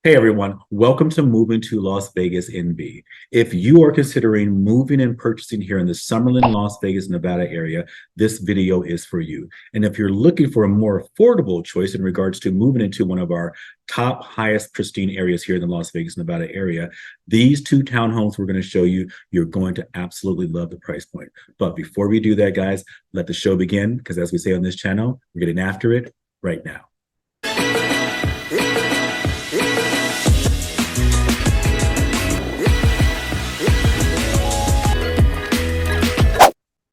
Hey everyone, welcome to Moving to Las Vegas NV. If you are considering moving and purchasing here in the Summerlin, Las Vegas, Nevada area, this video is for you. And if you're looking for a more affordable choice in regards to moving into one of our top, highest pristine areas here in the Las Vegas, Nevada area, these two townhomes we're going to show you, you're going to absolutely love the price point. But before we do that, guys, let the show begin, because as we say on this channel, we're getting after it right now.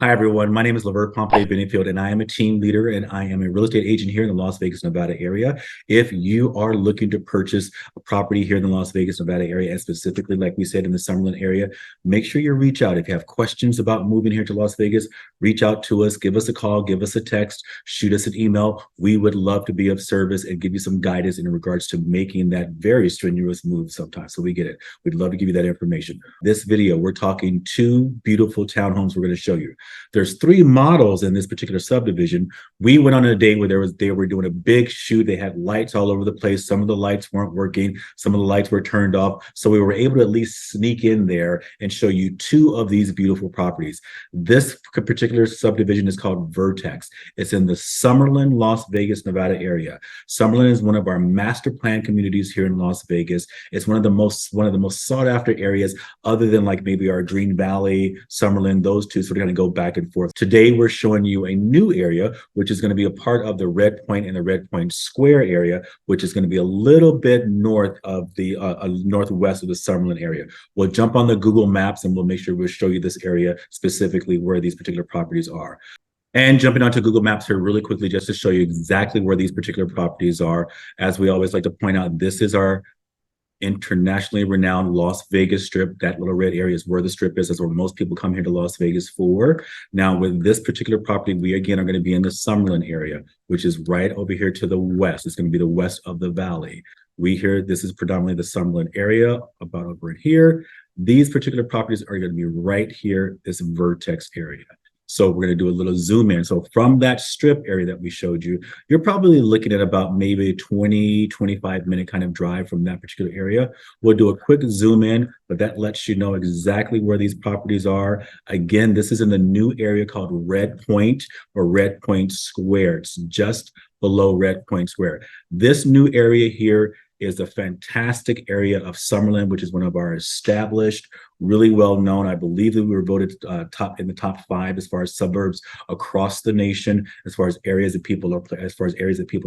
Hi, everyone. My name is Lavert Pompey Bennyfield, and I am a team leader, and I am a real estate agent here in the Las Vegas, Nevada area. If you are looking to purchase a property here in the Las Vegas, Nevada area, and specifically, like we said, in the Summerlin area, make sure you reach out. If you have questions about moving here to Las Vegas, reach out to us, give us a call, give us a text, shoot us an email. We would love to be of service and give you some guidance in regards to making that very strenuous move sometimes. So we get it. We'd love to give you that information. This video, we're talking two beautiful townhomes we're going to show you. There's three models in this particular subdivision. We went on a day where they were doing a big shoot. They had lights all over the place. Some of the lights weren't working. Some of the lights were turned off. So we were able to at least sneak in there and show you two of these beautiful properties. This particular subdivision is called Vertex. It's in the Summerlin, Las Vegas, Nevada area. Summerlin is one of our master plan communities here in Las Vegas. It's one of the most sought after areas, other than like maybe our Green Valley, Summerlin, those two. So we're going to go back and forth. Today, we're showing you a new area, which is going to be a part of the Red Point and the Red Point Square area, which is going to be a little bit north of the northwest of the Summerlin area. We'll jump on the Google Maps and we'll make sure we'll show you this area specifically where these particular properties are. And jumping onto Google Maps here really quickly, just to show you exactly where these particular properties are. As we always like to point out, this is our internationally renowned Las Vegas Strip. That little red area is where the Strip is. That's where most people come here to Las Vegas for. Now, with this particular property, we again are going to be in the Summerlin area, which is right over here to the west. It's going to be the west of the valley. This is predominantly the Summerlin area, about over in here. These particular properties are going to be right here, this Vertex area. So we're going to do a little zoom in. So from that strip area that we showed you, you're probably looking at about maybe 20, 25 minute kind of drive from that particular area. We'll do a quick zoom in, but that lets you know exactly where these properties are. Again, this is in the new area called Red Point or Red Point Square. It's just below Red Point Square. This new area here is a fantastic area of Summerland, which is one of our established, really well known. I believe that we were voted in the top 5 as far as suburbs across the nation, as far as areas that people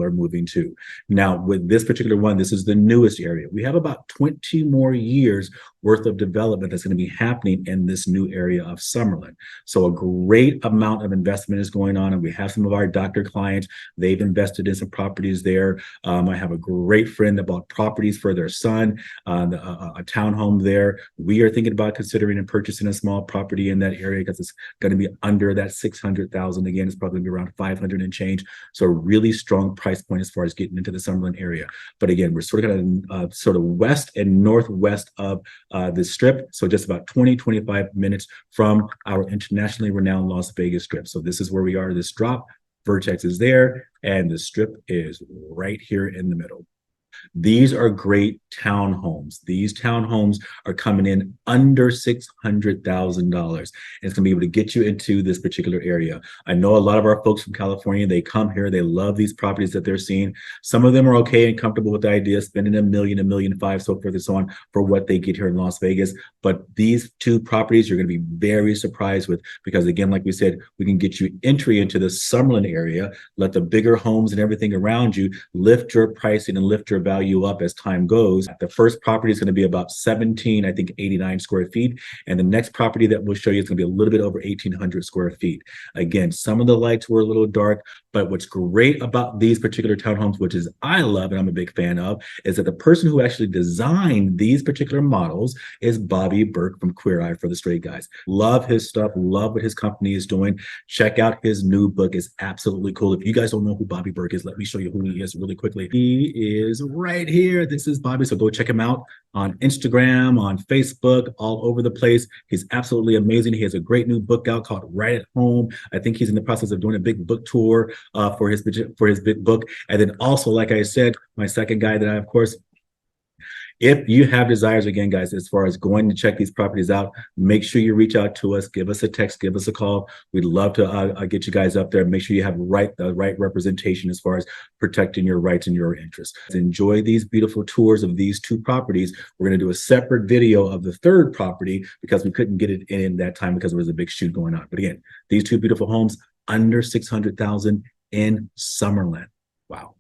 are moving to. Now, with this particular one, this is the newest area. We have about 20 more years worth of development that's going to be happening in this new area of Summerland. So a great amount of investment is going on, and we have some of our doctor clients. They've invested in some properties there. I have a great friend that bought properties for their son, a townhome there. We are thinking about considering and purchasing a small property in that area because it's going to be under that 600,000. Again, it's probably going to be around 500 and change. So a really strong price point as far as getting into the Summerlin area. But again, we're sort of sort of west and northwest of the Strip. So just about 20, 25 minutes from our internationally renowned Las Vegas Strip. So this is where we are. This drop, Vertex is there, and the Strip is right here in the middle. These are great townhomes. These townhomes are coming in under $600,000. And it's going to be able to get you into this particular area. I know a lot of our folks from California, they come here, they love these properties that they're seeing. Some of them are okay and comfortable with the idea of spending $1 million, $1.5 million, so forth and so on for what they get here in Las Vegas. But these two properties you're going to be very surprised with, because again, like we said, we can get you entry into the Summerlin area, let the bigger homes and everything around you lift your pricing and lift your value up as time goes. The first property is going to be about 89 square feet. And the next property that we'll show you is going to be a little bit over 1,800 square feet. Again, some of the lights were a little dark, but what's great about these particular townhomes, which is I love and I'm a big fan of, is that the person who actually designed these particular models is Bobby Burke from Queer Eye for the Straight Guys. Love his stuff, love what his company is doing. Check out his new book. It's absolutely cool. If you guys don't know who Bobby Burke is, let me show you who he is really quickly. He is right here. This is Bobby. So go check him out on Instagram, on Facebook, all over the place. He's absolutely amazing. He has a great new book out called Right at Home. I think he's in the process of doing a big book tour for his big book. And then also, like I said, my second guy that I, of course, If you have desires, again, guys, as far as going to check these properties out, make sure you reach out to us, give us a text, give us a call. We'd love to get you guys up there. Make sure you have the right representation as far as protecting your rights and your interests. Enjoy these beautiful tours of these two properties. We're going to do a separate video of the third property because we couldn't get it in that time because there was a big shoot going on. But again, these two beautiful homes under 600,000 in Summerland. Wow.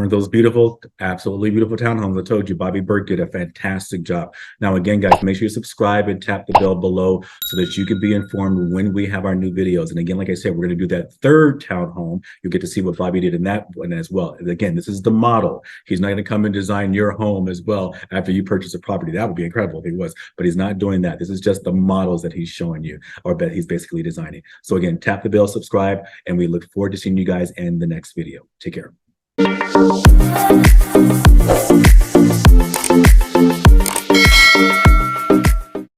showing those beautiful, absolutely beautiful townhomes. I told you, Bobby Burke did a fantastic job. Now, again, guys, make sure you subscribe and tap the bell below so that you can be informed when we have our new videos. And again, like I said, we're going to do that third townhome. You'll get to see what Bobby did in that one as well. And again, this is the model. He's not going to come and design your home as well after you purchase a property. That would be incredible if he was, but he's not doing that. This is just the models that he's showing you, or that he's basically designing. So again, tap the bell, subscribe, and we look forward to seeing you guys in the next video. Take care. Thank you.